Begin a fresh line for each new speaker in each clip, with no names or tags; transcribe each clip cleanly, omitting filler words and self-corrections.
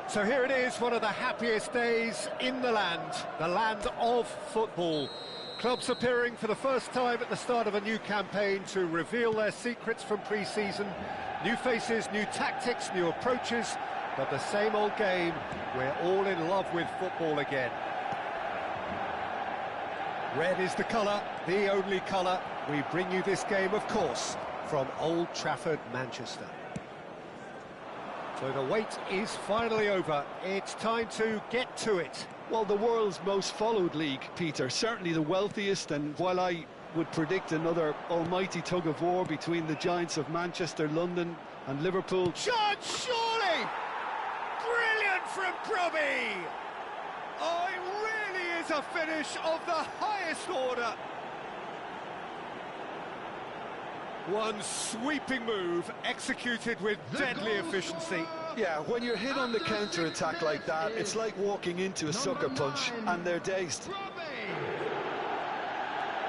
So here it is, one of the happiest days in the land of football. Clubs appearing for the first time at the start of a new campaign to reveal their secrets from pre-season. New faces, new tactics, new approaches, but the same old game. We're all in love with football again. Red is the colour, the only colour. We bring you this game, of course, from Old Trafford, Manchester. So the wait is finally over. It's time to get to it.
Well, the world's most followed league, Peter, certainly the wealthiest, and while I would predict another almighty tug of war between the giants of Manchester, London and Liverpool.
Shot, surely! Brilliant from Brobbey! Oh, it really is a finish of the highest order. One sweeping move, executed with deadly efficiency.
Yeah, when you're hit on the counter-attack like that, it's like walking into a sucker punch, and they're dazed.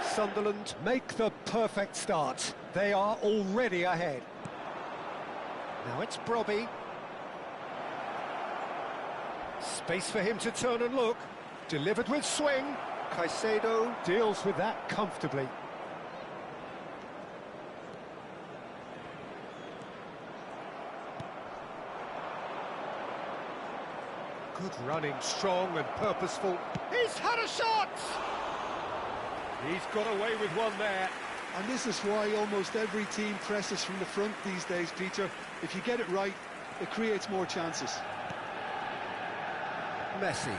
Sunderland make the perfect start. They are already ahead. Now it's Brobbey. Space for him to turn and look. Delivered with swing. Caicedo deals with that comfortably. Good running, strong and purposeful. He's had a shot! He's got away with one there.
And this is why almost every team presses from the front these days, Peter. If you get it right, it creates more chances.
Messi.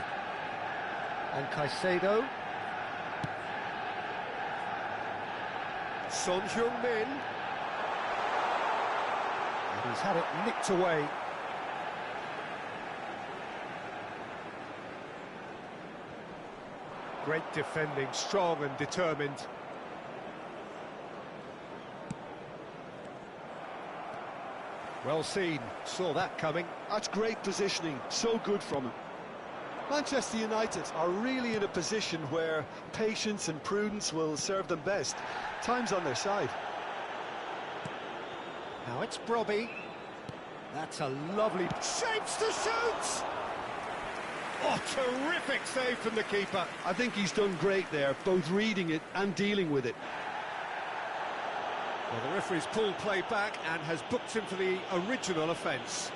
And Caicedo. Son Heung-min. And he's had it nicked away. Great defending, strong and determined. Well seen, saw that coming.
That's great positioning, so good from him. Manchester United are really in a position where patience and prudence will serve them best. Time's on their side.
Now it's Brobbey. That's a lovely... Shapes to shoot! Oh, terrific save from the keeper.
I think he's done great there, both reading it and dealing with it.
Well, the referee's pulled play back and has booked him for the original offence.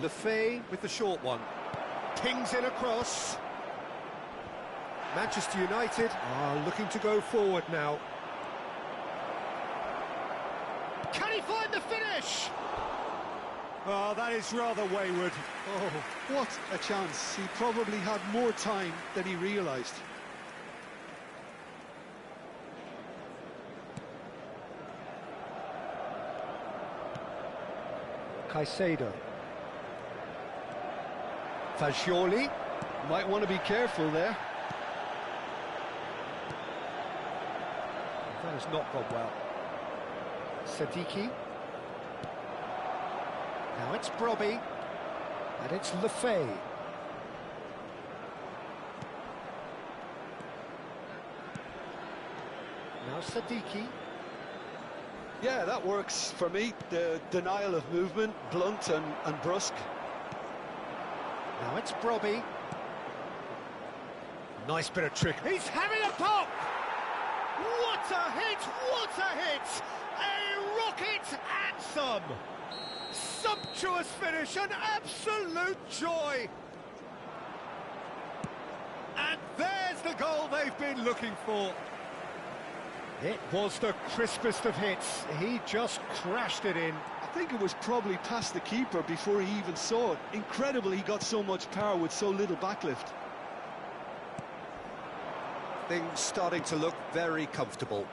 Lefebvre with the short one. Pings in across. Manchester United are looking to go forward now. Can he find the finish? Oh, that is rather wayward.
Oh, what a chance. He probably had more time than he realised.
Caicedo. Fagioli.
Might want to be careful there.
That has not gone well. Sadiki. Now it's Brobbey, and it's Lefebvre. Now Sadiki.
Yeah, that works for me. The denial of movement, blunt and brusque.
Now it's Brobbey. Nice bit of trick. He's having a pop! What a hit! What a hit! A rocket and some! Sumptuous finish, an absolute joy! And there's the goal they've been looking for. It was the crispest of hits. He just crashed it in.
I think it was probably past the keeper before he even saw it. Incredible he got so much power with so little backlift.
Things starting to look very comfortable.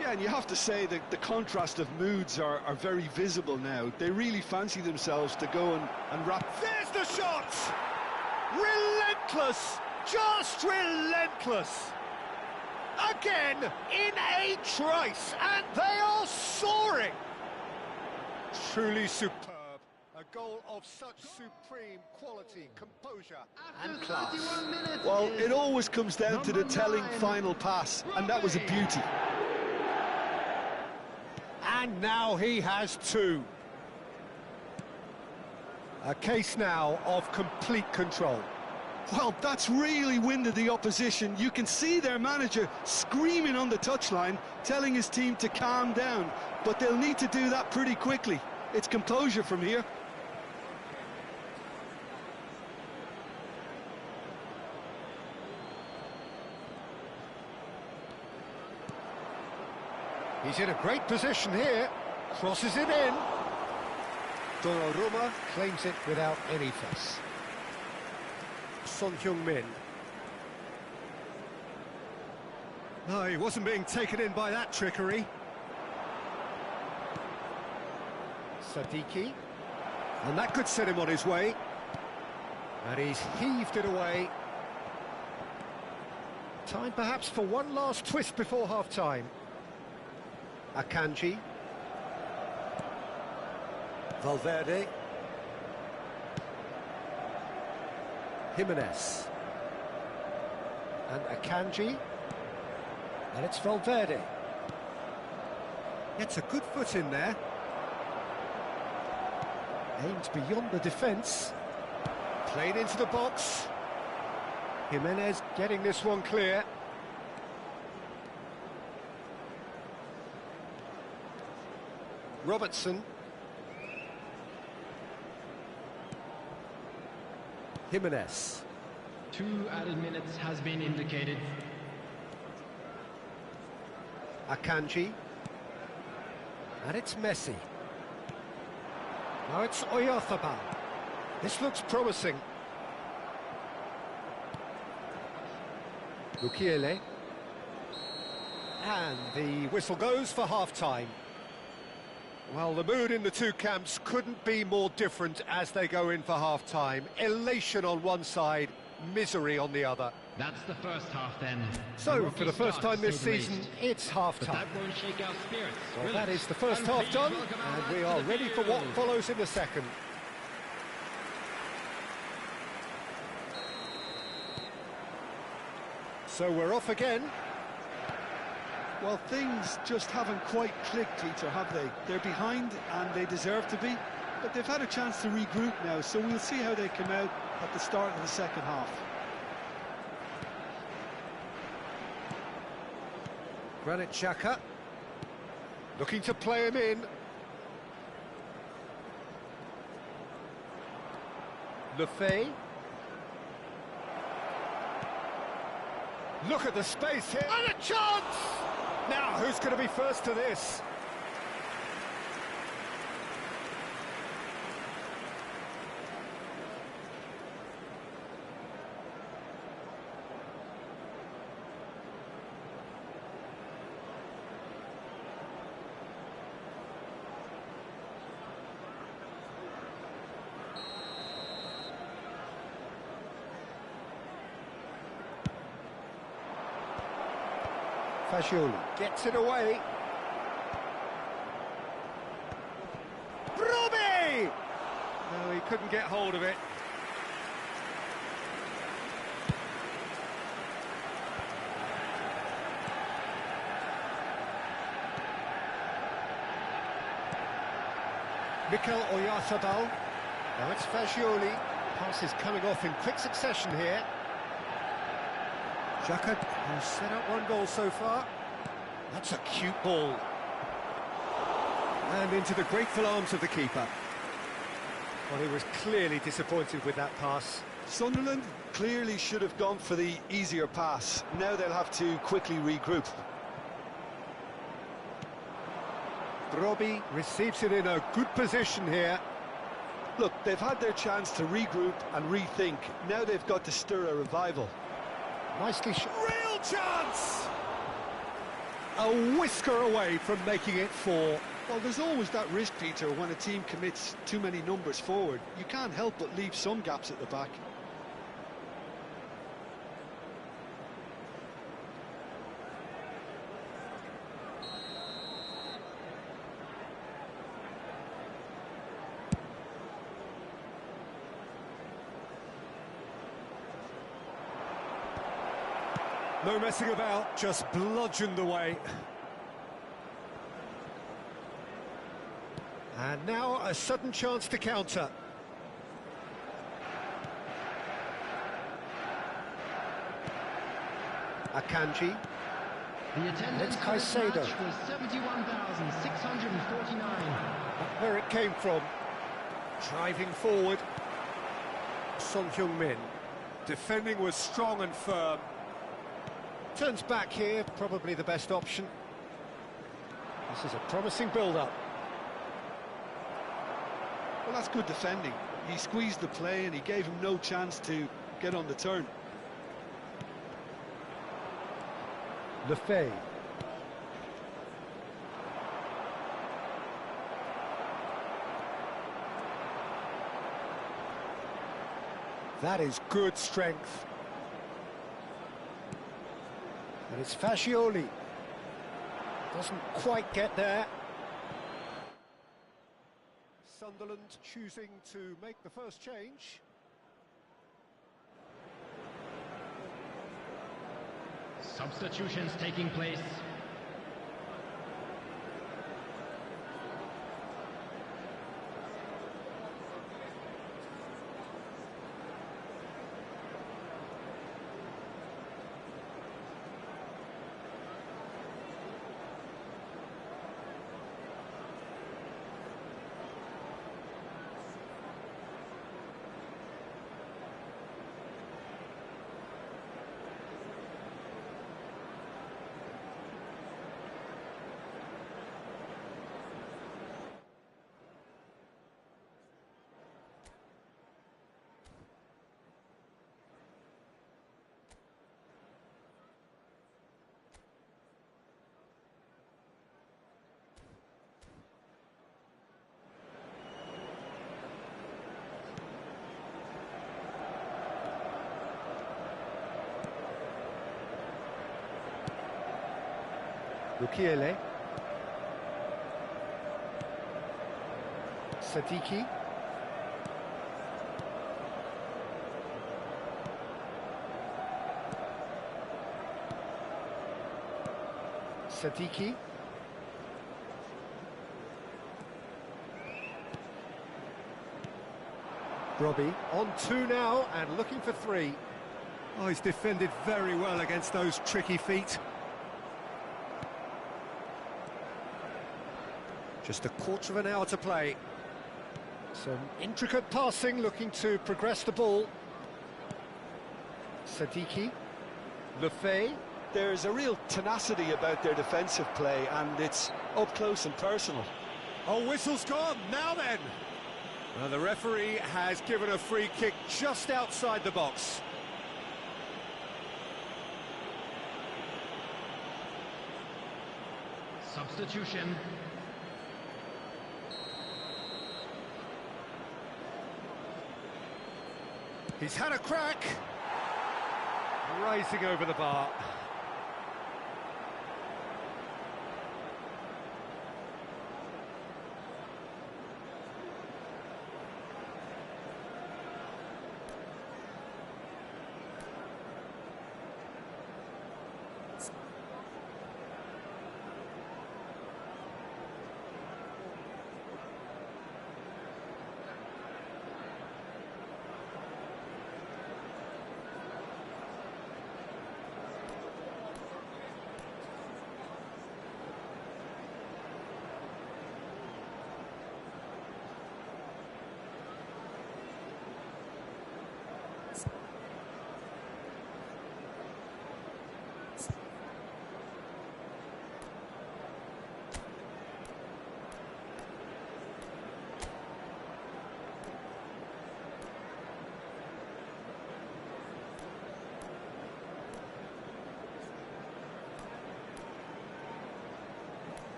Yeah, and you have to say that the contrast of moods are very visible now. They really fancy themselves to go and wrap.
There's the shot! Relentless! Just relentless! Again, in a trice, and they are soaring! Truly superb. A goal of such supreme quality, composure and class.
Well, it always comes down to the telling final pass, and that was a beauty.
And now he has two. A case now of complete control.
Well, that's really winded the opposition. You can see their manager screaming on the touchline, telling his team to calm down. But they'll need to do that pretty quickly. It's composure from here.
He's in a great position here. Crosses it in. Donnarumma claims it without any fuss. Son Heung-min. Oh, he wasn't being taken in by that trickery. Sadiki. And that could set him on his way. And he's heaved it away. Time perhaps for one last twist before half-time. Akanji. Valverde. Jimenez. And Akanji. And it's Valverde. Gets a good foot in there. Aimed beyond the defence. Played into the box. Jimenez getting this one clear. Robertson. Jimenez.
2 added minutes has been indicated.
Akanji. And it's Messi. Now it's Oyarzabal. This looks promising. Mukiele. And the whistle goes for half-time. Well, the mood in the two camps couldn't be more different as they go in for half-time. Elation on one side, misery on the other.
That's the first half then.
So, for the first time this season, it's half-time.
That won't shake our spirits.
Well, that is the first half done, and we are ready for what follows in the second. So we're off again.
Well, things just haven't quite clicked, Peter, have they? They're behind, and they deserve to be. But they've had a chance to regroup now, so we'll see how they come out at the start of the second half.
Granit Xhaka. Looking to play him in. Lefebvre. Look at the space here. And a chance! Now, who's going to be first to this? Fagioli gets it away. Brobbey! No, he couldn't get hold of it. Mikel Oyarzabal. Now it's Fagioli. Pass is coming off in quick succession here. Xhaka has set up one goal so far. That's a cute ball. And into the grateful arms of the keeper. Well, he was clearly disappointed with that pass.
Sunderland clearly should have gone for the easier pass. Now they'll have to quickly regroup.
Brobbey receives it in a good position here.
Look, they've had their chance to regroup and rethink. Now they've got to stir a revival.
Nicely shot. Real chance! A whisker away from making it 4.
Well, there's always that risk, Peter, when a team commits too many numbers forward. You can't help but leave some gaps at the back.
No messing about, just bludgeoned away. And now a sudden chance to counter. Akanji.
The attendance for this
Caicedo.
match was 71,649.
Where it came from. Driving forward. Son Heung-min. Defending was strong and firm. Turns back here, probably the best option. This is a promising build-up.
Well, that's good defending. He squeezed the play and he gave him no chance to get on the turn.
Lefebvre. That is good strength. And it's Fascioli. Doesn't quite get there. Sunderland choosing to make the first change.
Substitutions taking place.
Lukiele. Sadiki. Sadiki. Brobbey on 2 now and looking for 3. Oh, he's defended very well against those tricky feet. Just a quarter of an hour to play. Some intricate passing, looking to progress the ball. Sadiki. Lefebvre.
There's a real tenacity about their defensive play, and it's up close and personal.
Oh, whistle's gone. Now then. Well, the referee has given a free kick just outside the box.
Substitution.
He's had a crack. Rising over the bar.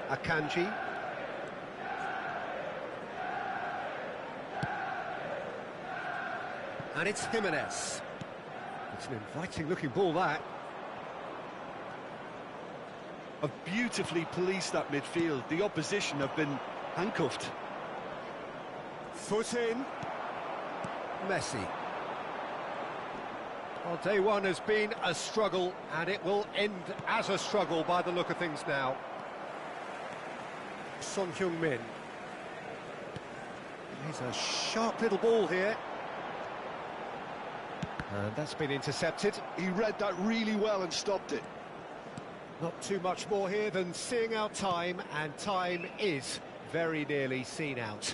Akanji. And it's Jimenez. It's an inviting-looking ball, that.
Have beautifully policed that midfield. The opposition have been handcuffed.
Foot in. Messi. Well, day one has been a struggle, and it will end as a struggle by the look of things now. Son Heung-min. Here's a sharp little ball here. And that's been intercepted.
He read that really well and stopped it.
Not too much more here than seeing out time, and time is very nearly seen out.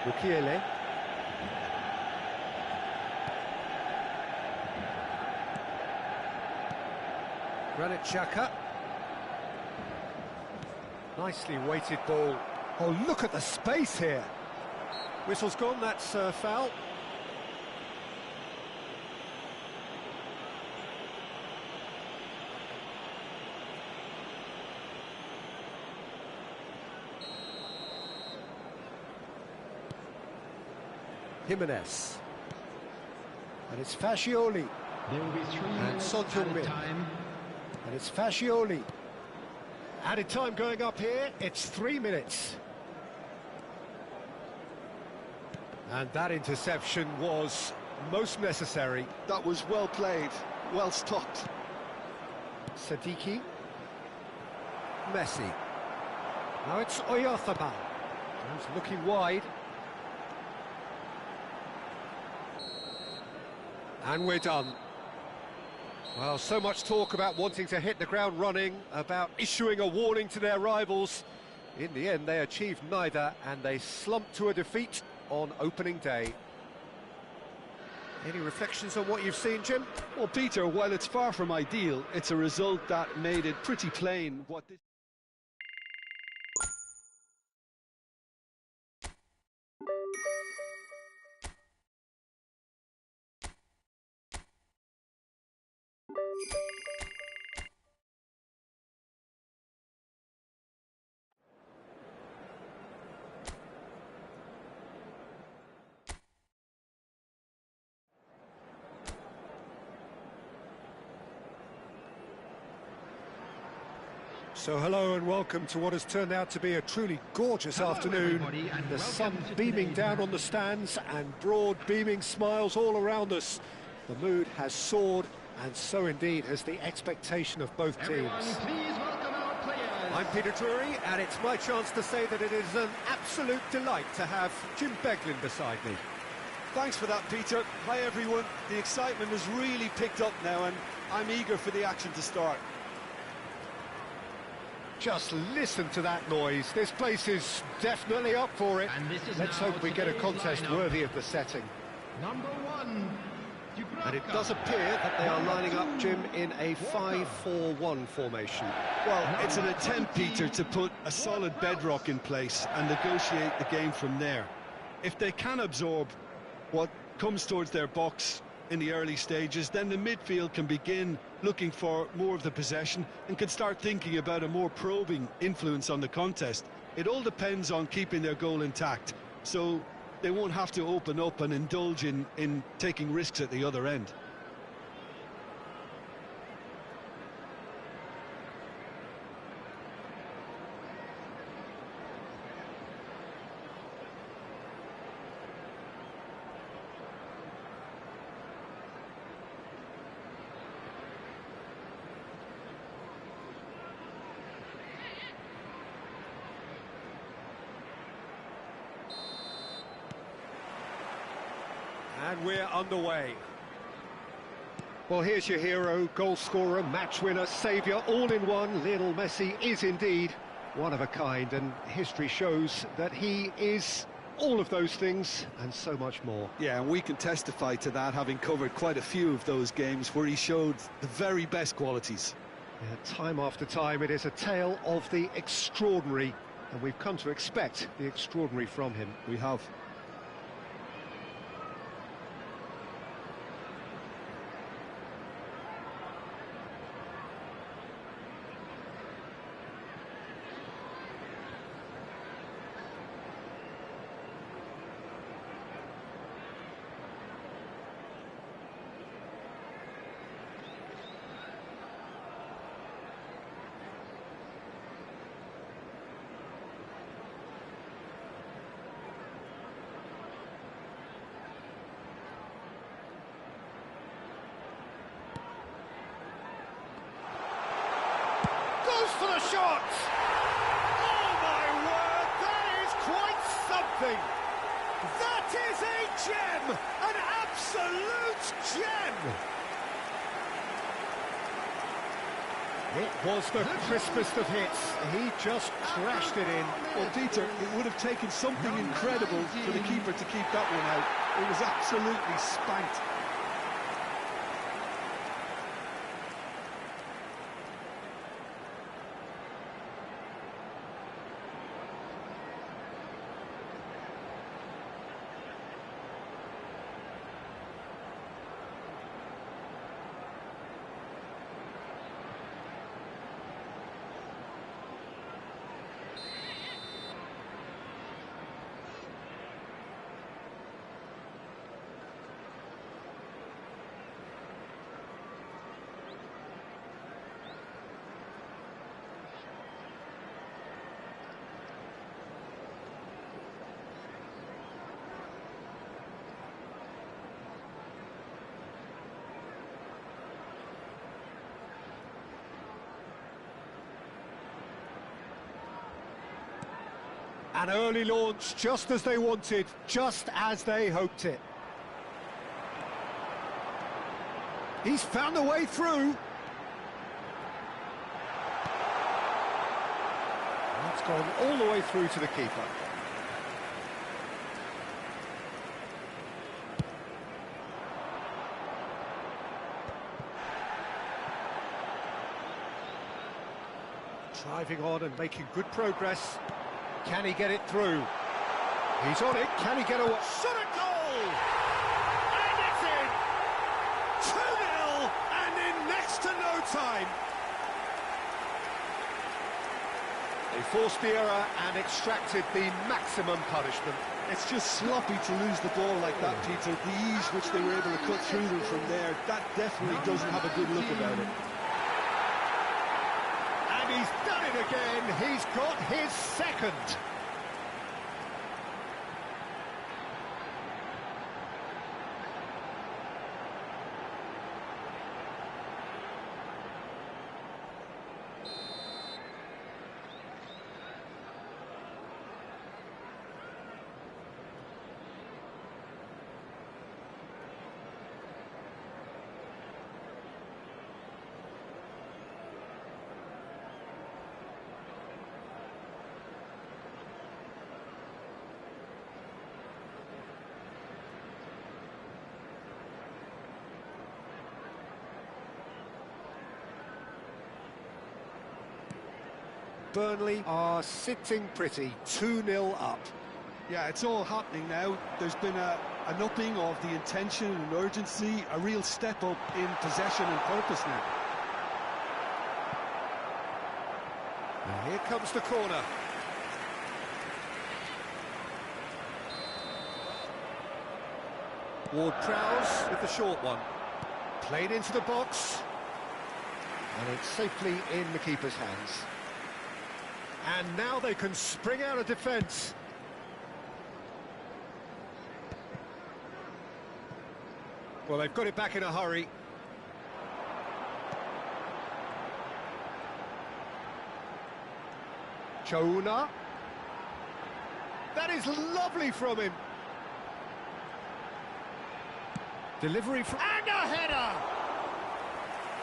Mukiele. Granit Xhaka. Nicely weighted ball. Oh, look at the space here. Whistle's gone, that's foul. Jimenez. And it's Fascioli.
There will be 3
And
minutes
Son
added
Heung-min.
time.
And it's Fascioli. Added time going up here, it's 3 minutes. And that interception was most necessary.
That was well played, well stopped.
Sadiki. Messi. Now it's Oyarzabal. He's looking wide. And we're done. Well, so much talk about wanting to hit the ground running, about issuing a warning to their rivals. In the end, they achieved neither, and they slumped to a defeat on opening day. Any reflections on what you've seen, Jim?
Well, Peter, while it's far from ideal, it's a result that made it pretty plain what this...
So hello and welcome to what has turned out to be a truly gorgeous afternoon.
everybody, and
The sun
welcome to
beaming
today's
down on the
match.
stands and broad beaming smiles all around us. The mood has soared, and so indeed has the expectation of both
Everyone,
teams.
please welcome our players.
I'm Peter Drury, and it's my chance to say that it is an absolute delight to have Jim Beglin beside me.
Thanks for that, Peter. Hi, everyone. The excitement has really picked up now, and I'm eager for the action to start.
Just listen to that noise. This place is definitely up for it.
And this is
Let's
now
hope we get a
today's
contest
lineup.
worthy of the setting.
Number 1,
And it
Dubravka.
does appear that they are
Number
lining up,
2,
Jim, in a
Walker.
5-4-1 formation.
Well, it's an attempt, Peter, to put a solid bedrock in place and negotiate the game from there. If they can absorb what comes towards their box in the early stages, then the midfield can begin looking for more of the possession and can start thinking about a more probing influence on the contest. It all depends on keeping their goal intact, so they won't have to open up and indulge in taking risks at the other end.
And we're underway. Well, here's your hero, goal scorer, match winner, saviour, all in one. Lionel Messi is indeed one of a kind, and history shows that he is all of those things and so much more.
Yeah, and we can testify to that, having covered quite a few of those games where he showed the very best qualities.
Yeah, time after time, it is a tale of the extraordinary, and we've come to expect the extraordinary from him.
We have.
shot! Oh my word, that is quite something! That is a gem! An absolute gem! It was the crispest of hits. He just crashed it in.
Well, Peter, it would have taken something incredible for the keeper to keep that one out. It was absolutely spanked.
An early launch, just as they wanted, just as they hoped it. He's found a way through. That's gone all the way through to the keeper. Driving on and making good progress. Can he get it through? He's on it. Can he get away? Shot a goal! And it's in! 2-0 and in next to no time. They forced the error and extracted the maximum punishment.
It's just sloppy to lose the ball like that, Peter. The ease which they were able to cut through them from there, that definitely doesn't have a good look about it.
He's done it again. He's got his second. Burnley are sitting pretty, 2-0 up.
Yeah, it's all happening now. There's been an upping of the intention and urgency, a real step up in possession and purpose now.
And here comes the corner. Ward-Prowse with the short one. Played into the box. And it's safely in the keeper's hands. And now they can spring out of defence. Well, they've got it back in a hurry. Chouna. That is lovely from him. Delivery from... And a header!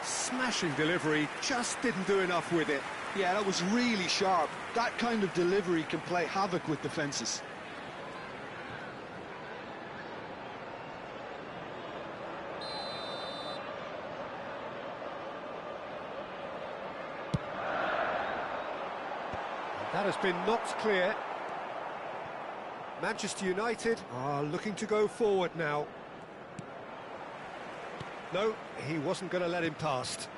Smashing delivery, just didn't do enough with it.
Yeah, that was really sharp. That kind of delivery can play havoc with defences.
That has been knocked clear. Manchester United are looking to go forward now. No, he wasn't going to let him past.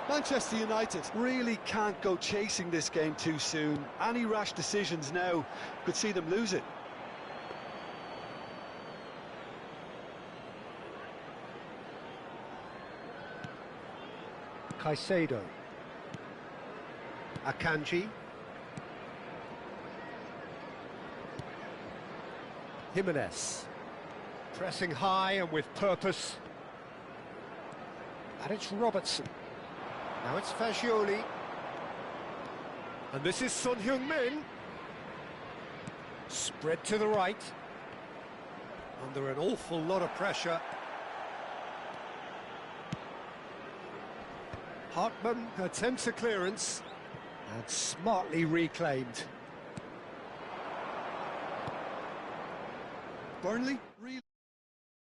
Manchester United really can't go chasing this game too soon. Any rash decisions now could see them lose it.
Caicedo. Akanji. Jimenez. Pressing high and with purpose. And it's Robertson. Now it's Fagioli. And this is Son Heung-min. Spread to the right. Under an awful lot of pressure. Hartman attempts a clearance and smartly reclaimed.
Burnley really